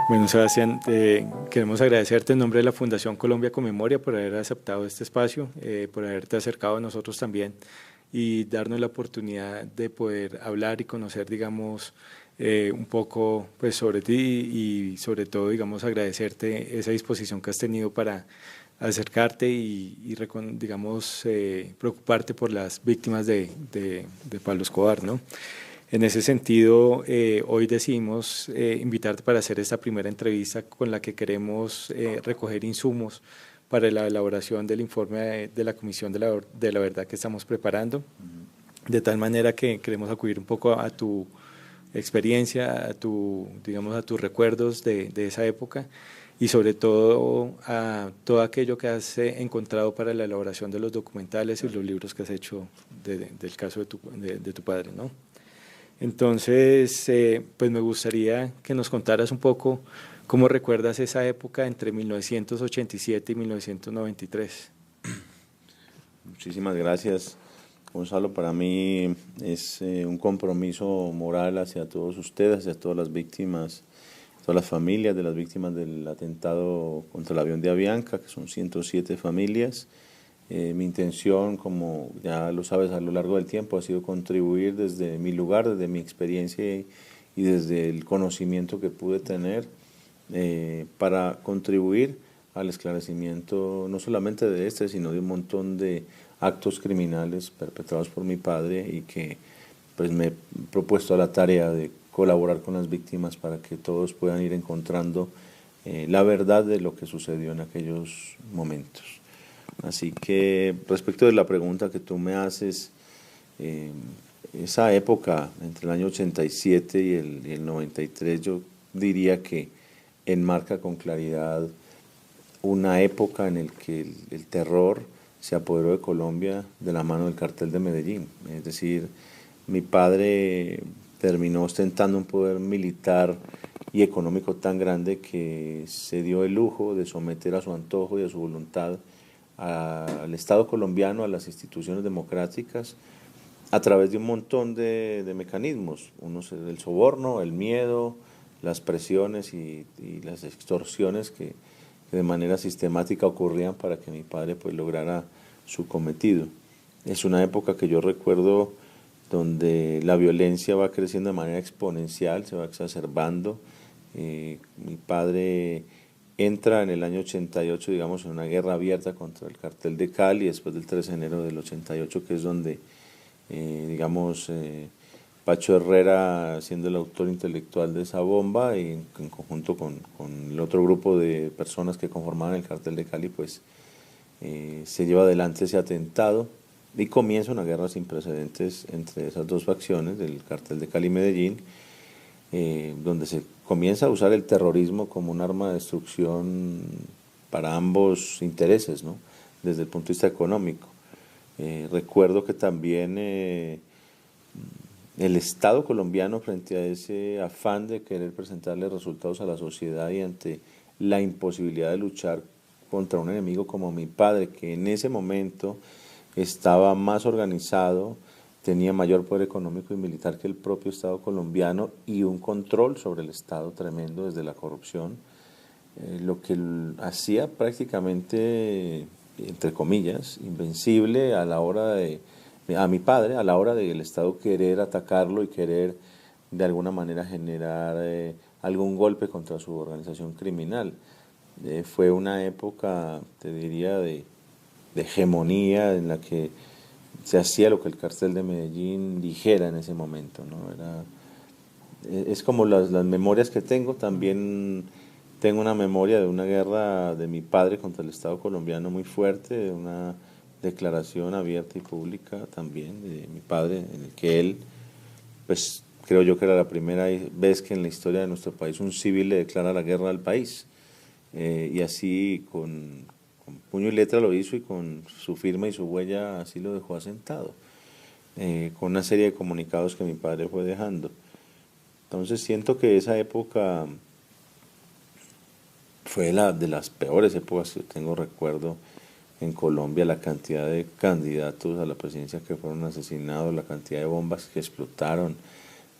Bueno, Sebastián, queremos agradecerte en nombre de la Fundación Colombia con Memoria por haber aceptado este espacio, por haberte acercado a nosotros también y darnos la oportunidad de poder hablar y conocer, digamos, un poco pues, sobre ti y sobre todo, digamos, agradecerte esa disposición que has tenido para acercarte digamos, preocuparte por las víctimas de Pablo Escobar, ¿no? En ese sentido, hoy decidimos invitarte para hacer esta primera entrevista con la que queremos recoger insumos para la elaboración del informe de la Comisión de la Verdad que estamos preparando, de tal manera que queremos acudir un poco a tu experiencia, digamos, a tus recuerdos de esa época y sobre todo a todo aquello que has encontrado para la elaboración de los documentales y los libros que has hecho del caso de tu padre, ¿no? Entonces, pues me gustaría que nos contaras un poco cómo recuerdas esa época entre 1987 y 1993. Muchísimas gracias, Gonzalo. Para mí es un compromiso moral hacia todos ustedes, hacia todas las víctimas, todas las familias de las víctimas del atentado contra el avión de Avianca, que son 107 familias. Mi intención, como ya lo sabes, a lo largo del tiempo ha sido contribuir desde mi lugar, desde mi experiencia y desde el conocimiento que pude tener para contribuir al esclarecimiento no solamente de este, sino de un montón de actos criminales perpetrados por mi padre y que pues me he propuesto a la tarea de colaborar con las víctimas para que todos puedan ir encontrando la verdad de lo que sucedió en aquellos momentos. Así que respecto de la pregunta que tú me haces, esa época entre el año 87 y el 93 yo diría que enmarca con claridad una época en la que el terror se apoderó de Colombia de la mano del cartel de Medellín. Es decir, mi padre terminó ostentando un poder militar y económico tan grande que se dio el lujo de someter a su antojo y a su voluntad al Estado colombiano, a las instituciones democráticas, a través de un montón de mecanismos. Uno es el soborno, el miedo, las presiones y las extorsiones que de manera sistemática ocurrían para que mi padre pues lograra su cometido. Es una época que yo recuerdo donde la violencia va creciendo de manera exponencial, se va exacerbando. Mi padre entra en el año 88, digamos, en una guerra abierta contra el cartel de Cali, después del 3 de enero del 88, que es donde, digamos, Pacho Herrera, siendo el autor intelectual de esa bomba, y en conjunto con el otro grupo de personas que conformaban el cartel de Cali, pues se lleva adelante ese atentado y comienza una guerra sin precedentes entre esas dos facciones, del cartel de Cali y Medellín, donde se comienza a usar el terrorismo como un arma de destrucción para ambos intereses, ¿no? Desde el punto de vista económico. Recuerdo que también el Estado colombiano, frente a ese afán de querer presentarle resultados a la sociedad y ante la imposibilidad de luchar contra un enemigo como mi padre, que en ese momento estaba más organizado, tenía mayor poder económico y militar que el propio Estado colombiano y un control sobre el Estado tremendo desde la corrupción, lo que hacía prácticamente, entre comillas, invencible a la hora a mi padre, a la hora del Estado querer atacarlo y querer de alguna manera generar algún golpe contra su organización criminal. Fue una época, te diría, de hegemonía en la que se hacía lo que el cartel de Medellín dijera en ese momento, ¿no? Es como las memorias que tengo. También tengo una memoria de una guerra de mi padre contra el Estado colombiano muy fuerte, de una declaración abierta y pública también de mi padre, en el que él, pues creo yo que era la primera vez que en la historia de nuestro país un civil le declara la guerra al país. Y así con puño y letra lo hizo y con su firma y su huella así lo dejó asentado, con una serie de comunicados que mi padre fue dejando. Entonces siento que esa época fue de las peores épocas que tengo recuerdo en Colombia, la cantidad de candidatos a la presidencia que fueron asesinados, la cantidad de bombas que explotaron,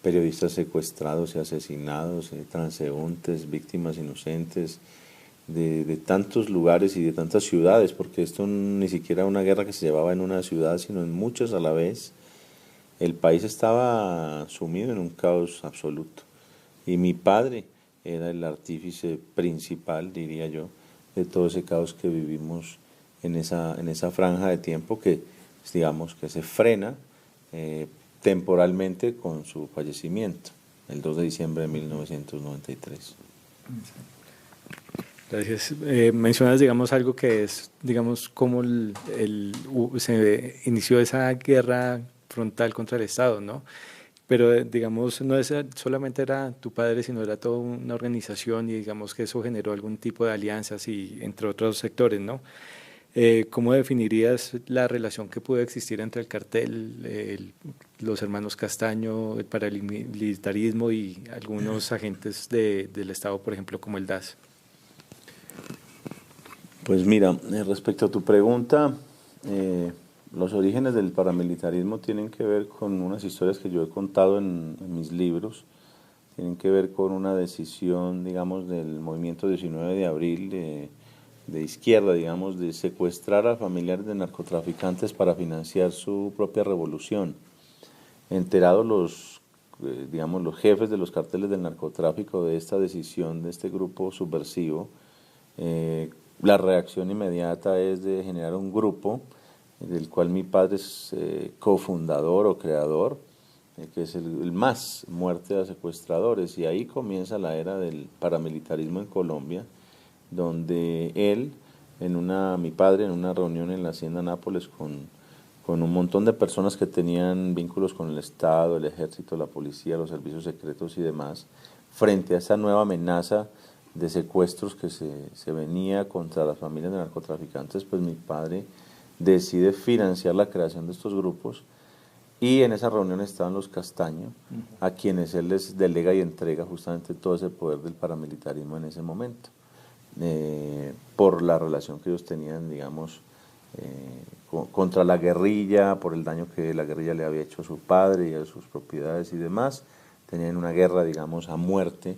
periodistas secuestrados y asesinados, transeúntes, víctimas inocentes, de tantos lugares y de tantas ciudades, porque esto ni siquiera era una guerra que se llevaba en una ciudad, sino en muchas a la vez. El país estaba sumido en un caos absoluto. Y mi padre era el artífice principal, diría yo, de todo ese caos que vivimos en esa franja de tiempo que, digamos, que se frena temporalmente con su fallecimiento, el 2 de diciembre de 1993. Gracias. Mencionas, digamos, algo que es, digamos, cómo se inició esa guerra frontal contra el Estado, ¿no? Pero, digamos, no es, solamente era tu padre, sino era toda una organización y digamos que eso generó algún tipo de alianzas y entre otros sectores, ¿no? ¿Cómo definirías la relación que pudo existir entre el cartel, los hermanos Castaño, el paramilitarismo y algunos agentes del Estado, por ejemplo, como el DAS? Pues mira, respecto a tu pregunta, los orígenes del paramilitarismo tienen que ver con unas historias que yo he contado en mis libros, tienen que ver con una decisión, digamos, del movimiento 19 de abril de izquierda, digamos, de secuestrar a familiares de narcotraficantes para financiar su propia revolución. Enterados digamos, los jefes de los carteles del narcotráfico de esta decisión de este grupo subversivo, la reacción inmediata es de generar un grupo del cual mi padre es cofundador o creador, que es el MAS, Muerte a Secuestradores, y ahí comienza la era del paramilitarismo en Colombia, donde mi padre en una reunión en la Hacienda Nápoles con un montón de personas que tenían vínculos con el Estado, el Ejército, la Policía, los servicios secretos y demás, frente a esa nueva amenaza de secuestros que se venía contra las familias de narcotraficantes, pues mi padre decide financiar la creación de estos grupos y en esa reunión estaban los Castaño, a quienes él les delega y entrega justamente todo ese poder del paramilitarismo en ese momento, por la relación que ellos tenían, digamos, contra la guerrilla, por el daño que la guerrilla le había hecho a su padre y a sus propiedades y demás. Tenían una guerra, digamos, a muerte,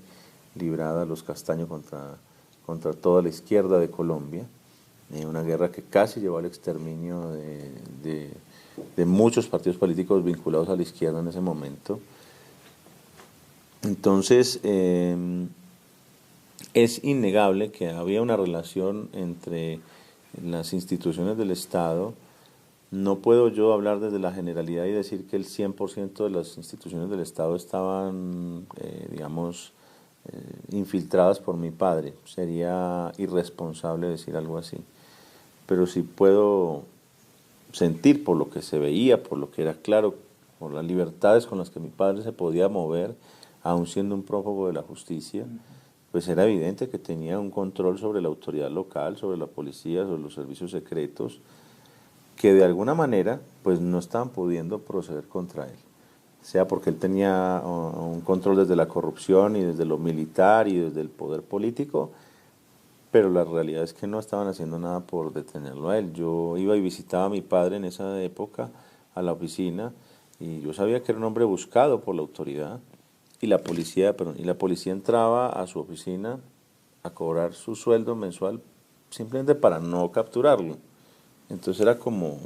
librada a los Castaño contra toda la izquierda de Colombia, una guerra que casi llevó al exterminio de muchos partidos políticos vinculados a la izquierda en ese momento. Entonces, es innegable que había una relación entre las instituciones del Estado. No puedo yo hablar desde la generalidad y decir que el 100% de las instituciones del Estado estaban, digamos, infiltradas por mi padre. Sería irresponsable decir algo así. Pero sí puedo sentir por lo que se veía, por lo que era claro, por las libertades con las que mi padre se podía mover, aun siendo un prófugo de la justicia, pues era evidente que tenía un control sobre la autoridad local, sobre la policía, sobre los servicios secretos, que de alguna manera pues no estaban pudiendo proceder contra él, sea porque él tenía un control desde la corrupción y desde lo militar y desde el poder político, pero la realidad es que no estaban haciendo nada por detenerlo a él. Yo iba y visitaba a mi padre en esa época a la oficina y yo sabía que era un hombre buscado por la autoridad y la policía entraba a su oficina a cobrar su sueldo mensual simplemente para no capturarlo. Entonces era como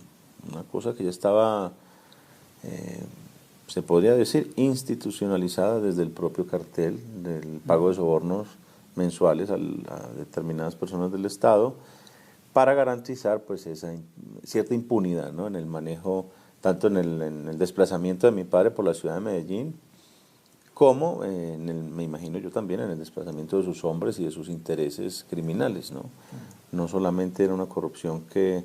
una cosa que ya estaba, se podría decir, institucionalizada desde el propio cartel del pago de sobornos mensuales a determinadas personas del Estado para garantizar pues esa cierta impunidad, ¿no?, en el manejo, tanto en el desplazamiento de mi padre por la ciudad de Medellín, como me imagino yo también en el desplazamiento de sus hombres y de sus intereses criminales, ¿no? No solamente era una corrupción que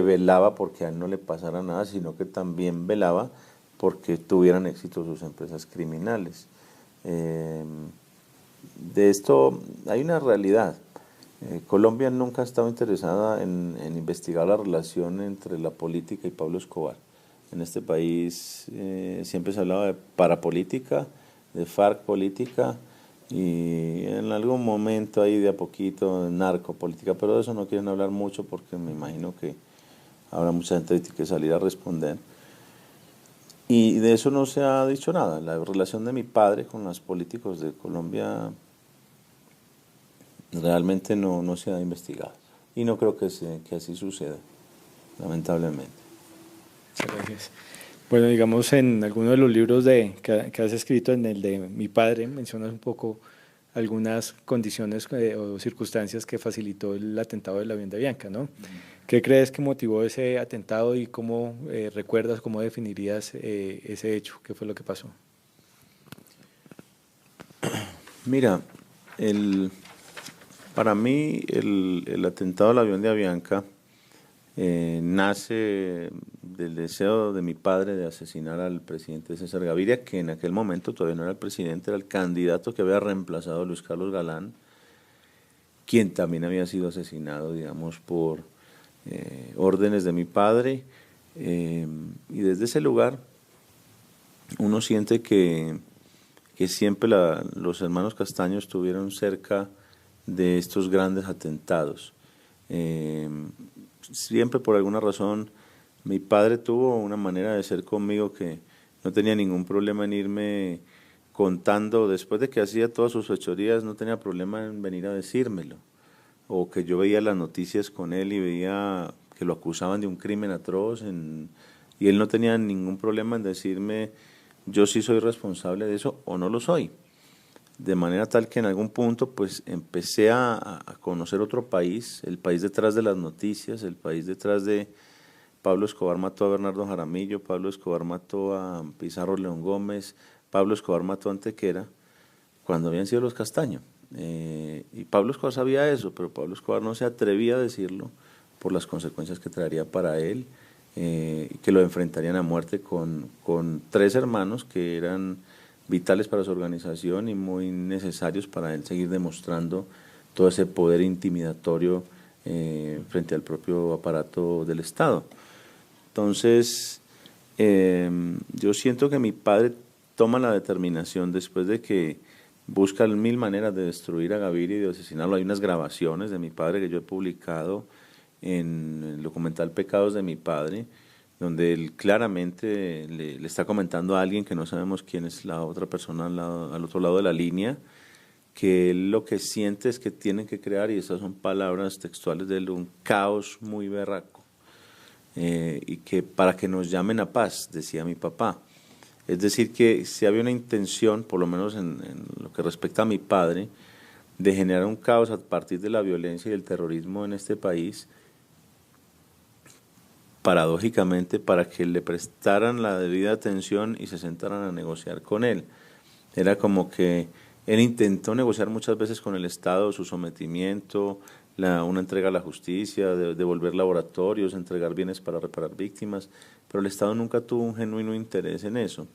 velaba porque a él no le pasara nada, sino que también velaba porque tuvieran éxito sus empresas criminales. De esto hay una realidad. Colombia nunca ha estado interesada en investigar la relación entre la política y Pablo Escobar. En este país siempre se hablaba de parapolítica, de FARC política y en algún momento ahí de a poquito de narcopolítica, pero de eso no quieren hablar mucho porque me imagino que habrá mucha gente que salir a responder. Y de eso no se ha dicho nada. La relación de mi padre con los políticos de Colombia realmente no se ha investigado. Y no creo que así suceda, lamentablemente. Muchas gracias. Bueno, digamos, en alguno de los libros que has escrito, en el de mi padre, mencionas un poco algunas condiciones o circunstancias que facilitó el atentado del avión de Avianca, ¿no? ¿Qué crees que motivó ese atentado y cómo recuerdas, cómo definirías ese hecho? ¿Qué fue lo que pasó? Mira, para mí el atentado al avión de Avianca nace del deseo de mi padre de asesinar al presidente César Gaviria, que en aquel momento todavía no era el presidente, era el candidato que había reemplazado a Luis Carlos Galán, quien también había sido asesinado, digamos, por órdenes de mi padre. Y desde ese lugar uno siente que siempre los hermanos Castaño estuvieron cerca de estos grandes atentados. Siempre por alguna razón mi padre tuvo una manera de ser conmigo que no tenía ningún problema en irme contando, después de que hacía todas sus fechorías, no tenía problema en venir a decírmelo, o que yo veía las noticias con él y veía que lo acusaban de un crimen atroz, y él no tenía ningún problema en decirme yo sí soy responsable de eso o no lo soy. De manera tal que en algún punto pues empecé a conocer otro país, el país detrás de las noticias, el país detrás de Pablo Escobar mató a Bernardo Jaramillo, Pablo Escobar mató a Pizarro León Gómez, Pablo Escobar mató a Antequera, cuando habían sido los Castaño. Y Pablo Escobar sabía eso, pero Pablo Escobar no se atrevía a decirlo por las consecuencias que traería para él, que lo enfrentarían a muerte con tres hermanos que eran vitales para su organización y muy necesarios para él seguir demostrando todo ese poder intimidatorio frente al propio aparato del Estado. Entonces, yo siento que mi padre toma la determinación después de que busca mil maneras de destruir a Gaviria y de asesinarlo. Hay unas grabaciones de mi padre que yo he publicado en el documental Pecados de mi padre, donde él claramente le está comentando a alguien que no sabemos quién es la otra persona al otro lado de la línea, que él lo que siente es que tienen que crear, y esas son palabras textuales de él, un caos muy berraco, y que para que nos llamen a paz, decía mi papá. Es decir, que si había una intención, por lo menos en lo que respecta a mi padre, de generar un caos a partir de la violencia y el terrorismo en este país, paradójicamente para que le prestaran la debida atención y se sentaran a negociar con él. Era como que él intentó negociar muchas veces con el Estado su sometimiento, una entrega a la justicia, devolver laboratorios, entregar bienes para reparar víctimas, pero el Estado nunca tuvo un genuino interés en eso.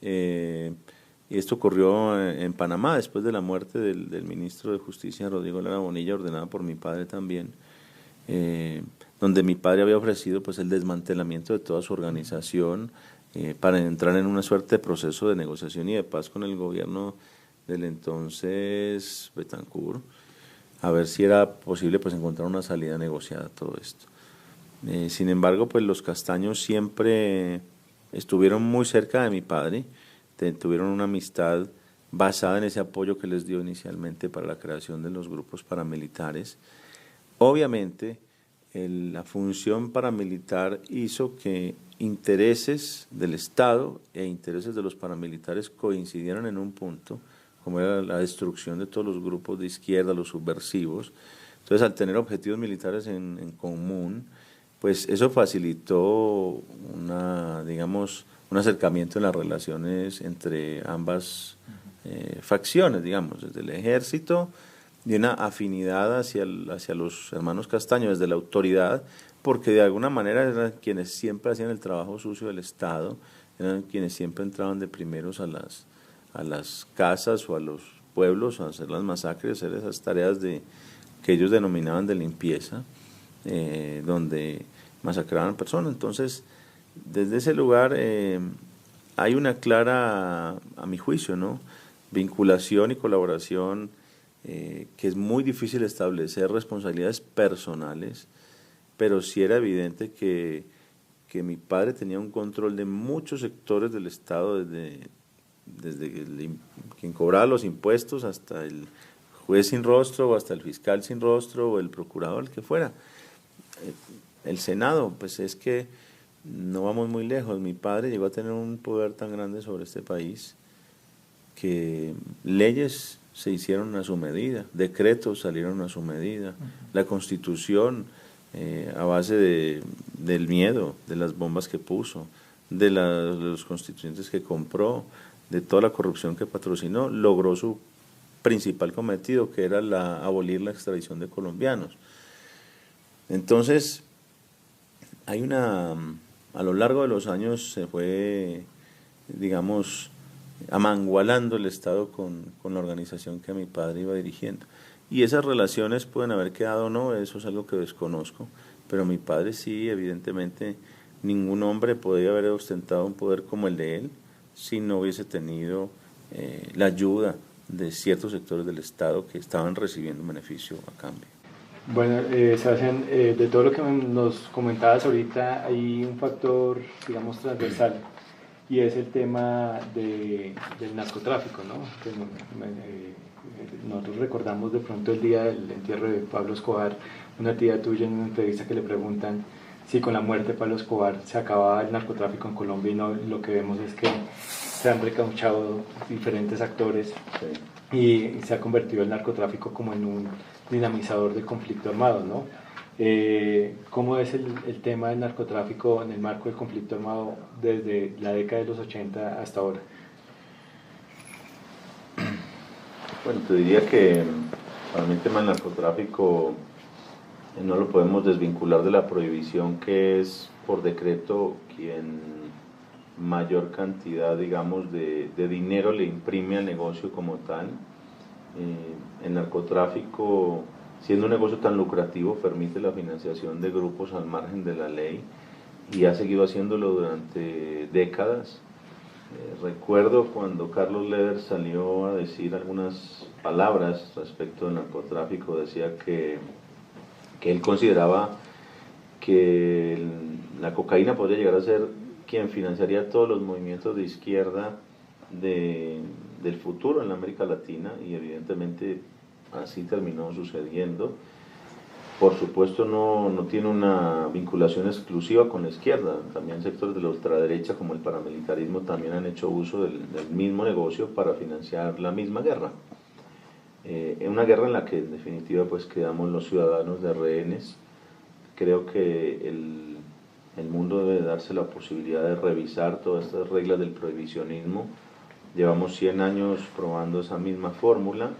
Y esto ocurrió en Panamá después de la muerte del ministro de Justicia, Rodrigo Lara Bonilla, ordenada por mi padre también, donde mi padre había ofrecido pues el desmantelamiento de toda su organización para entrar en una suerte de proceso de negociación y de paz con el gobierno del entonces Betancourt, a ver si era posible pues encontrar una salida negociada a todo esto. Sin embargo, pues los Castaños siempre estuvieron muy cerca de mi padre, tuvieron una amistad basada en ese apoyo que les dio inicialmente para la creación de los grupos paramilitares. Obviamente, la función paramilitar hizo que intereses del Estado e intereses de los paramilitares coincidieran en un punto, como era la destrucción de todos los grupos de izquierda, los subversivos. Entonces, al tener objetivos militares en común, pues eso facilitó digamos, un acercamiento en las relaciones entre ambas facciones, digamos, desde el ejército, y una afinidad hacia los hermanos Castaño desde la autoridad, porque de alguna manera eran quienes siempre hacían el trabajo sucio del Estado, eran quienes siempre entraban de primeros a las casas o a los pueblos a hacer las masacres, a hacer esas tareas que ellos denominaban de limpieza, donde masacraban personas. Entonces, desde ese lugar hay una clara, a mi juicio, ¿no?, vinculación y colaboración, que es muy difícil establecer responsabilidades personales, pero sí era evidente que que mi padre tenía un control de muchos sectores del Estado, desde quien cobraba los impuestos hasta el juez sin rostro, o hasta el fiscal sin rostro, o el procurador, el que fuera. El Senado, pues es que no vamos muy lejos. Mi padre llegó a tener un poder tan grande sobre este país que leyes se hicieron a su medida, decretos salieron a su medida, la Constitución a base del miedo, de las bombas que puso, de los constituyentes que compró, de toda la corrupción que patrocinó, logró su principal cometido, que era abolir la extradición de colombianos. Entonces, a lo largo de los años se fue, digamos, amangualando el Estado con la organización que mi padre iba dirigiendo. Y esas relaciones pueden haber quedado o no, eso es algo que desconozco, pero mi padre sí, evidentemente, ningún hombre podía haber ostentado un poder como el de él si no hubiese tenido la ayuda de ciertos sectores del Estado que estaban recibiendo un beneficio a cambio. Bueno, Sebastián, de todo lo que nos comentabas ahorita, hay un factor, digamos, transversal, y es el tema del narcotráfico, ¿no? Que, nosotros recordamos de pronto el día del entierro de Pablo Escobar, una tía tuya en una entrevista que le preguntan si con la muerte de Pablo Escobar se acababa el narcotráfico en Colombia, y no, lo que vemos es que se han recauchado diferentes actores, sí, y se ha convertido el narcotráfico como en un dinamizador del conflicto armado, ¿no? ¿Cómo es el tema del narcotráfico en el marco del conflicto armado desde la década de los 80 hasta ahora? Bueno, te diría que para mí el tema del narcotráfico no lo podemos desvincular de la prohibición, que es por decreto quien mayor cantidad, digamos, de dinero le imprime al negocio como tal. El narcotráfico, siendo un negocio tan lucrativo, permite la financiación de grupos al margen de la ley y ha seguido haciéndolo durante décadas. Recuerdo cuando Carlos Leder salió a decir algunas palabras respecto del narcotráfico, decía que él consideraba que la cocaína podría llegar a ser quien financiaría todos los movimientos de izquierda del futuro en la América Latina, y evidentemente así terminó sucediendo. Por supuesto no tiene una vinculación exclusiva con la izquierda, también sectores de la ultraderecha como el paramilitarismo también han hecho uso del mismo negocio para financiar la misma guerra. Una guerra en la que en definitiva pues quedamos los ciudadanos de rehenes. Creo que el mundo debe darse la posibilidad de revisar todas estas reglas del prohibicionismo. Llevamos 100 años probando esa misma fórmula,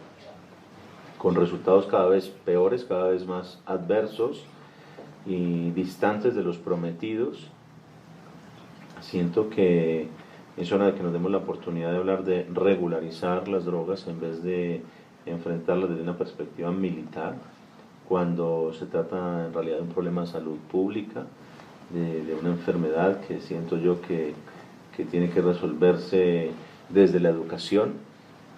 con resultados cada vez peores, cada vez más adversos y distantes de los prometidos. Siento que es hora de que nos demos la oportunidad de hablar de regularizar las drogas en vez de enfrentarlas desde una perspectiva militar, cuando se trata en realidad de un problema de salud pública, de una enfermedad que siento yo que tiene que resolverse desde la educación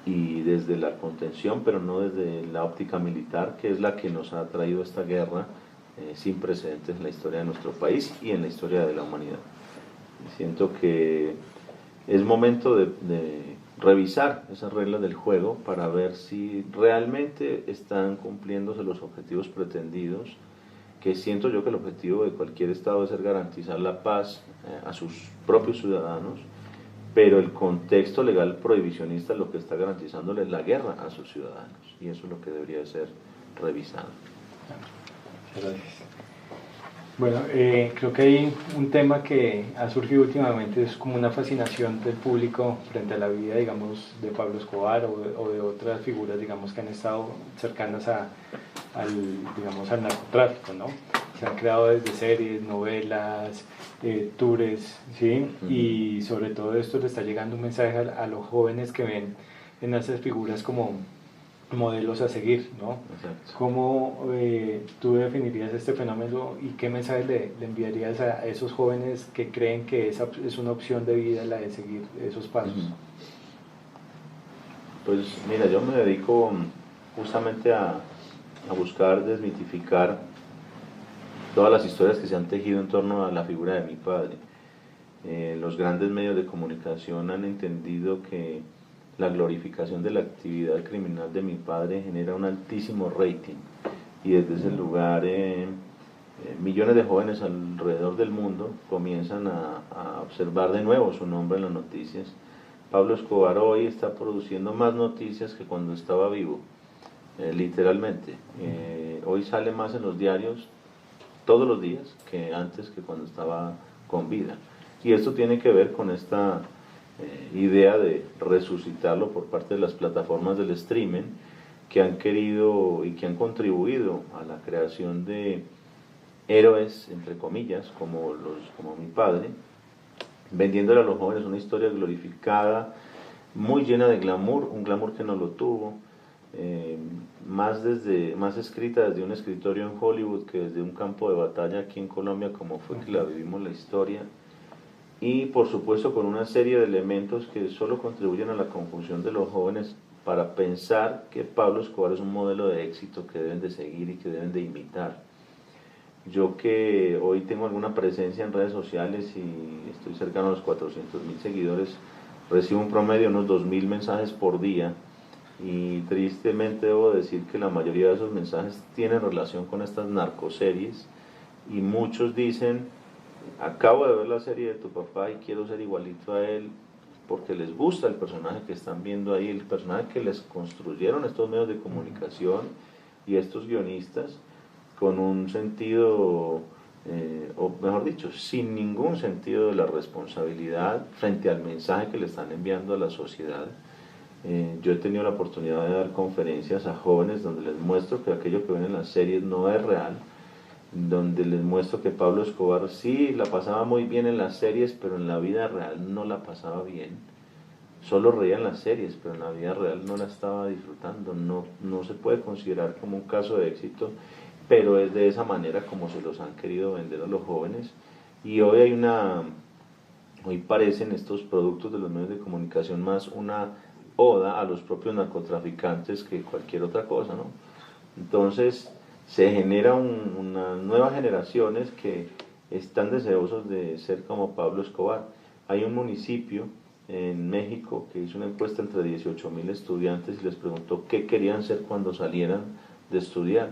y desde la contención, pero no desde la óptica militar, que es la que nos ha traído esta guerra sin precedentes en la historia de nuestro país y en la historia de la humanidad. Siento que es momento de revisar esas reglas del juego para ver si realmente están cumpliéndose los objetivos pretendidos, que siento yo que el objetivo de cualquier Estado debe ser garantizar la paz a sus propios ciudadanos, pero el contexto legal prohibicionista lo que está garantizándole es la guerra a sus ciudadanos, y eso es lo que debería de ser revisado. Gracias. Bueno, creo que hay un tema que ha surgido últimamente, es como una fascinación del público frente a la vida, digamos, de Pablo Escobar o de otras figuras, digamos, que han estado cercanas al narcotráfico, ¿no? Se han creado desde series, novelas, tours, ¿sí? Y sobre todo esto le está llegando un mensaje a los jóvenes que ven en esas figuras como modelos a seguir, ¿no? Exacto. ¿Cómo tú definirías este fenómeno y qué mensaje le enviarías a esos jóvenes que creen que esa es una opción de vida la de seguir esos pasos? Pues mira, yo me dedico justamente a buscar desmitificar todas las historias que se han tejido en torno a la figura de mi padre. Los grandes medios de comunicación han entendido que la glorificación de la actividad criminal de mi padre genera un altísimo rating, y desde ese lugar millones de jóvenes alrededor del mundo comienzan a observar de nuevo su nombre en las noticias. Pablo Escobar hoy está produciendo más noticias que cuando estaba vivo, literalmente. Hoy sale más en los diarios todos los días que antes, que cuando estaba con vida. Y esto tiene que ver con esta idea de resucitarlo por parte de las plataformas del streaming, que han querido y que han contribuido a la creación de héroes, entre comillas, como mi padre, vendiéndole a los jóvenes una historia glorificada, muy llena de glamour, un glamour que no lo tuvo, más escrita desde un escritorio en Hollywood que desde un campo de batalla aquí en Colombia, como fue que la vivimos la historia, y por supuesto con una serie de elementos que solo contribuyen a la confusión de los jóvenes para pensar que Pablo Escobar es un modelo de éxito que deben de seguir y que deben de imitar. Yo, que hoy tengo alguna presencia en redes sociales y estoy cercano a los 400.000 seguidores, recibo un promedio de unos 2.000 mensajes por día, y tristemente debo decir que la mayoría de esos mensajes tienen relación con estas narcoseries, y muchos dicen: acabo de ver la serie de tu papá y quiero ser igualito a él, porque les gusta el personaje que están viendo ahí, el personaje que les construyeron estos medios de comunicación y estos guionistas, con un sentido, o mejor dicho, sin ningún sentido de la responsabilidad frente al mensaje que le están enviando a la sociedad. Yo he tenido la oportunidad de dar conferencias a jóvenes donde les muestro que aquello que ven en las series no es real, donde les muestro que Pablo Escobar sí la pasaba muy bien en las series, pero en la vida real no la pasaba bien. Solo reía en las series, pero en la vida real no la estaba disfrutando. No se puede considerar como un caso de éxito, pero es de esa manera como se los han querido vender a los jóvenes. Y hoy parecen estos productos de los medios de comunicación más una oda a los propios narcotraficantes que cualquier otra cosa, ¿no? Entonces se genera unas nuevas generaciones que están deseosos de ser como Pablo Escobar. Hay un municipio en México que hizo una encuesta entre 18.000 estudiantes y les preguntó qué querían ser cuando salieran de estudiar,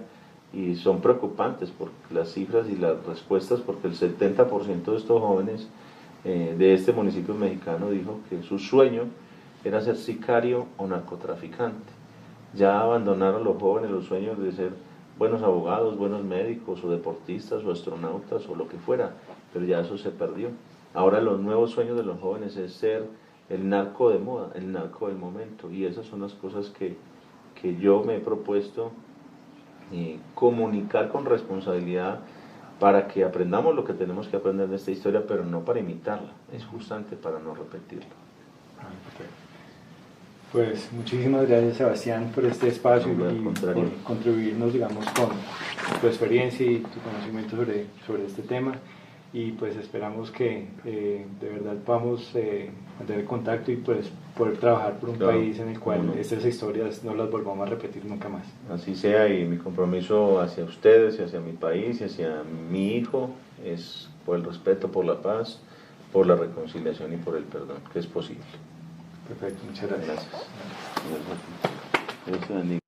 y son preocupantes por las cifras y las respuestas, porque el 70% de estos jóvenes de este municipio mexicano dijo que su sueño era ser sicario o narcotraficante. Ya abandonaron los jóvenes los sueños de ser buenos abogados, buenos médicos o deportistas o astronautas o lo que fuera, pero ya eso se perdió. Ahora los nuevos sueños de los jóvenes es ser el narco de moda, el narco del momento, y esas son las cosas que yo me he propuesto comunicar con responsabilidad, para que aprendamos lo que tenemos que aprender de esta historia, pero no para imitarla, es justamente para no repetirla. Pues muchísimas gracias, Sebastián, por este espacio y por contribuirnos, digamos, con tu experiencia y tu conocimiento sobre este tema, y pues esperamos que de verdad podamos mantener contacto y pues poder trabajar por un país en el cual estas historias no las volvamos a repetir nunca más. Así sea, y mi compromiso hacia ustedes y hacia mi país y hacia mi hijo es por el respeto, por la paz, por la reconciliación y por el perdón, que es posible. Perfecto, muchas gracias. Gracias.